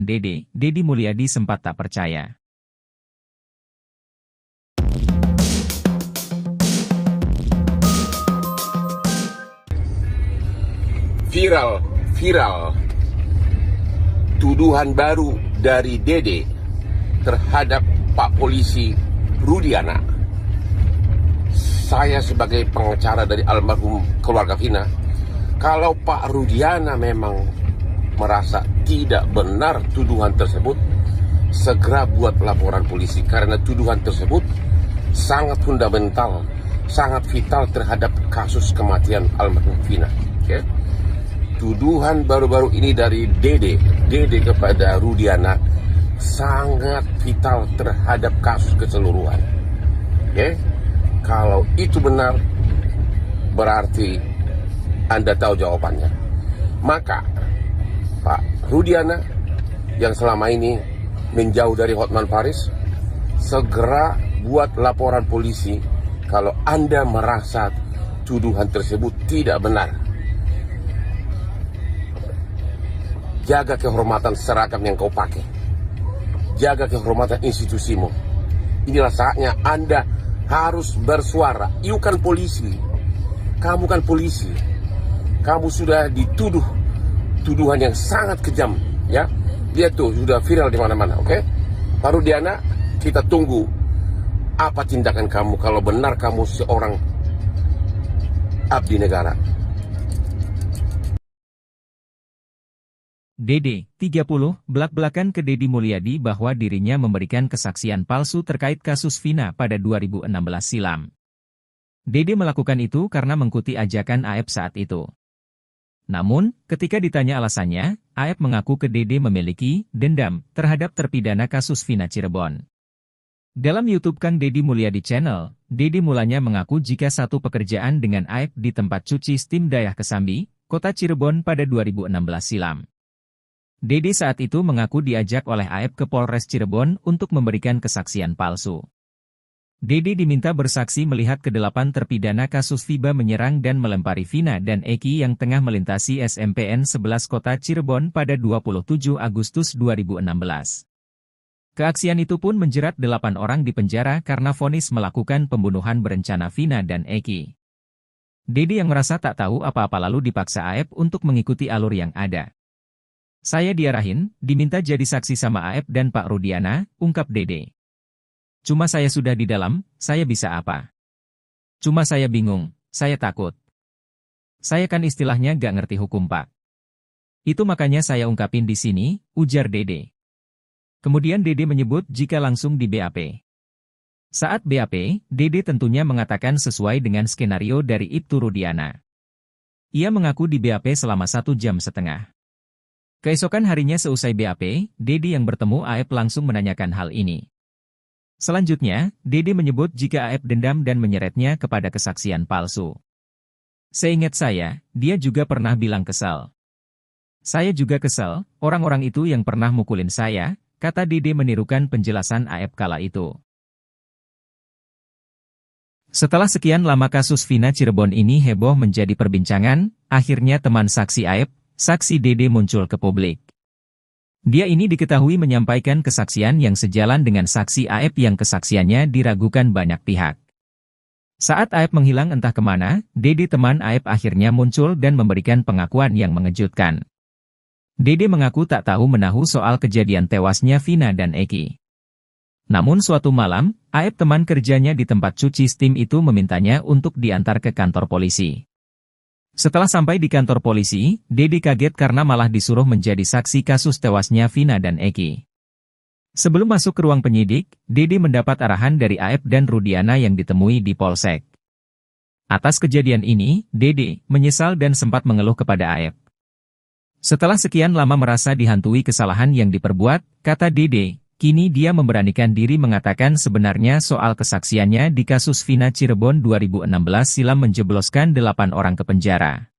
Deddy Mulyadi sempat tak percaya. Viral tuduhan baru dari Dede terhadap Pak Polisi Rudiana. Saya sebagai pengacara dari almarhum keluarga Vina, kalau Pak Rudiana memang merasa tidak benar tuduhan tersebut, segera buat laporan polisi, karena tuduhan tersebut sangat fundamental, sangat vital terhadap kasus kematian almarhum Vina. Okay? Tuduhan baru-baru ini dari Dede kepada Rudiana sangat vital terhadap kasus keseluruhan. Okay? Kalau itu benar, berarti Anda tahu jawabannya. Maka Pak Rudiana yang selama ini menjauh dari Hotman Paris, segera buat laporan polisi kalau Anda merasa tuduhan tersebut tidak benar. Jaga kehormatan seragam yang kau pakai. Jaga kehormatan institusimu. Inilah saatnya Anda harus bersuara. You kan polisi. Kamu kan polisi. Kamu sudah dituduh tuduhan yang sangat kejam, ya. Dia tuh sudah viral di mana-mana, oke? Pak Rudiana, kita tunggu apa tindakan kamu kalau benar kamu seorang abdi negara. Dede, 30, belak-belakan ke Deddy Mulyadi bahwa dirinya memberikan kesaksian palsu terkait kasus Vina pada 2016 silam. Dede melakukan itu karena mengikuti ajakan Aep saat itu. Namun, ketika ditanya alasannya, Aep mengaku ke Dede memiliki dendam terhadap terpidana kasus Vina Cirebon. Dalam YouTube Kang Deddy Mulyadi Channel, Dede mulanya mengaku jika satu pekerjaan dengan Aep di tempat cuci steam Dayah Kesambi, Kota Cirebon pada 2016 silam. Dede saat itu mengaku diajak oleh Aep ke Polres Cirebon untuk memberikan kesaksian palsu. Dede diminta bersaksi melihat ke-8 terpidana kasus Viba menyerang dan melempari Vina dan Eki yang tengah melintasi SMPN 11 Kota Cirebon pada 27 Agustus 2016. Keaksian itu pun menjerat 8 orang di penjara karena vonis melakukan pembunuhan berencana Vina dan Eki. Dede yang merasa tak tahu apa-apa lalu dipaksa Aep untuk mengikuti alur yang ada. Saya diarahin, diminta jadi saksi sama Aep dan Pak Rudiana, ungkap Dede. Cuma saya sudah di dalam, saya bisa apa? Cuma saya bingung, saya takut. Saya kan istilahnya gak ngerti hukum Pak. Itu makanya saya ungkapin di sini, ujar Dede. Kemudian Dede menyebut jika langsung di BAP. Saat BAP, Dede tentunya mengatakan sesuai dengan skenario dari Ibtu Rudiana. Ia mengaku di BAP selama 1,5 jam. Keesokan harinya seusai BAP, Dede yang bertemu Aep langsung menanyakan hal ini. Selanjutnya, Dede menyebut jika Aep dendam dan menyeretnya kepada kesaksian palsu. Seingat saya, dia juga pernah bilang kesal. Saya juga kesal, orang-orang itu yang pernah mukulin saya, kata Dede menirukan penjelasan Aep kala itu. Setelah sekian lama kasus Vina Cirebon ini heboh menjadi perbincangan, akhirnya teman saksi Aep, saksi Dede muncul ke publik. Dia ini diketahui menyampaikan kesaksian yang sejalan dengan saksi Aep yang kesaksiannya diragukan banyak pihak. Saat Aep menghilang entah kemana, Dede teman Aep akhirnya muncul dan memberikan pengakuan yang mengejutkan. Dede mengaku tak tahu menahu soal kejadian tewasnya Vina dan Eki. Namun suatu malam, Aep teman kerjanya di tempat cuci steam itu memintanya untuk diantar ke kantor polisi. Setelah sampai di kantor polisi, Dede kaget karena malah disuruh menjadi saksi kasus tewasnya Vina dan Eki. Sebelum masuk ke ruang penyidik, Dede mendapat arahan dari Aep dan Rudiana yang ditemui di Polsek. Atas kejadian ini, Dede menyesal dan sempat mengeluh kepada Aep. Setelah sekian lama merasa dihantui kesalahan yang diperbuat, kata Dede, kini dia memberanikan diri mengatakan sebenarnya soal kesaksiannya di kasus Vina Cirebon 2016 silam menjebloskan 8 orang ke penjara.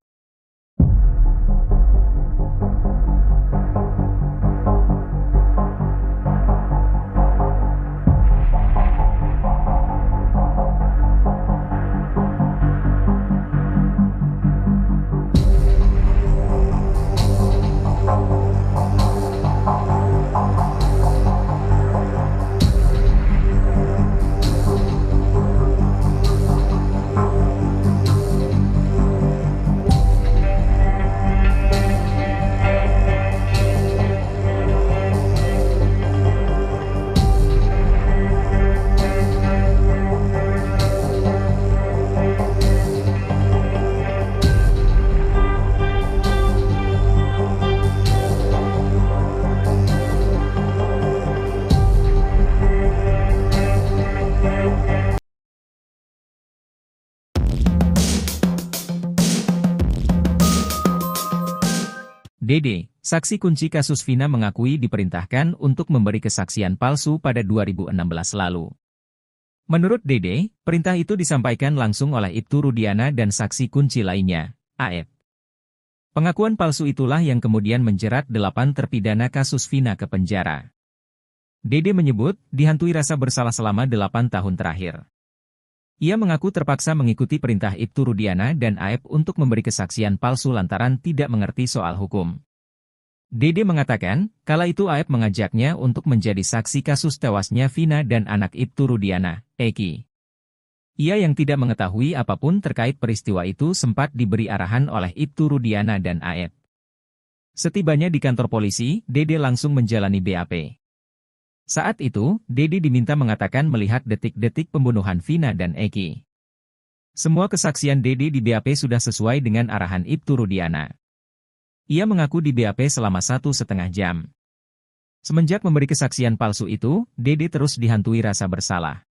Dede, saksi kunci kasus Vina mengakui diperintahkan untuk memberi kesaksian palsu pada 2016 lalu. Menurut Dede, perintah itu disampaikan langsung oleh Ibtu Rudiana dan saksi kunci lainnya, AF. Pengakuan palsu itulah yang kemudian menjerat 8 terpidana kasus Vina ke penjara. Dede menyebut, dihantui rasa bersalah selama 8 tahun terakhir. Ia mengaku terpaksa mengikuti perintah Ibtu Rudiana dan AF untuk memberi kesaksian palsu lantaran tidak mengerti soal hukum. Dede mengatakan, kala itu AF mengajaknya untuk menjadi saksi kasus tewasnya Vina dan anak Ibtu Rudiana, Eki. Ia yang tidak mengetahui apapun terkait peristiwa itu sempat diberi arahan oleh Ibtu Rudiana dan AF. Setibanya di kantor polisi, Dede langsung menjalani BAP. Saat itu, Dede diminta mengatakan melihat detik-detik pembunuhan Vina dan Eki. Semua kesaksian Dede di BAP sudah sesuai dengan arahan Ibtu Rudiana. Ia mengaku di BAP selama 1,5 jam. Semenjak memberi kesaksian palsu itu, Dede terus dihantui rasa bersalah.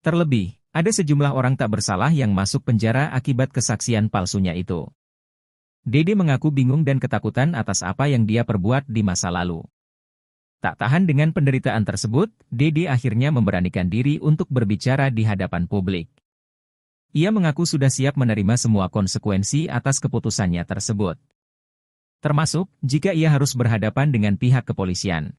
Terlebih, ada sejumlah orang tak bersalah yang masuk penjara akibat kesaksian palsunya itu. Dede mengaku bingung dan ketakutan atas apa yang dia perbuat di masa lalu. Tak tahan dengan penderitaan tersebut, Dede akhirnya memberanikan diri untuk berbicara di hadapan publik. Ia mengaku sudah siap menerima semua konsekuensi atas keputusannya tersebut. Termasuk, jika ia harus berhadapan dengan pihak kepolisian.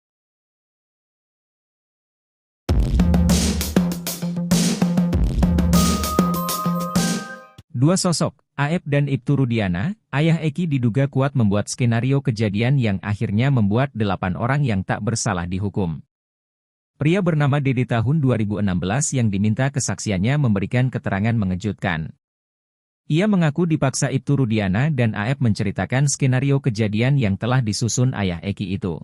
Dua sosok, AF dan Ibtu Rudiana, ayah Eki diduga kuat membuat skenario kejadian yang akhirnya membuat 8 orang yang tak bersalah dihukum. Pria bernama Dede tahun 2016 yang diminta kesaksiannya memberikan keterangan mengejutkan. Ia mengaku dipaksa Ibtu Rudiana dan AF menceritakan skenario kejadian yang telah disusun ayah Eki itu.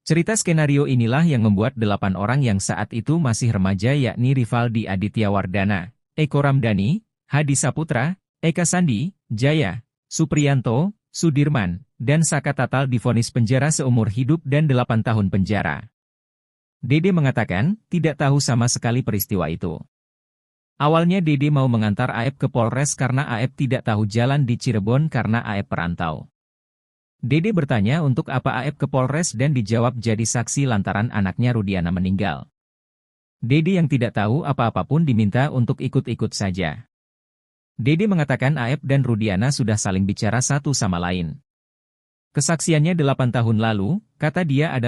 Cerita skenario inilah yang membuat 8 orang yang saat itu masih remaja yakni Rivaldi Aditya Wardana, Eko Ramdhani, Hadi Saputra, Eka Sandi, Jaya, Supriyanto, Sudirman, dan Saka Tatal divonis penjara seumur hidup dan 8 tahun penjara. Dede mengatakan, tidak tahu sama sekali peristiwa itu. Awalnya Dede mau mengantar AF ke Polres karena AF tidak tahu jalan di Cirebon karena AF perantau. Dede bertanya untuk apa AF ke Polres dan dijawab jadi saksi lantaran anaknya Rudiana meninggal. Dede yang tidak tahu apa-apa pun diminta untuk ikut-ikut saja. Dede mengatakan AF dan Rudiana sudah saling bicara satu sama lain. Kesaksiannya 8 tahun lalu, kata dia adalah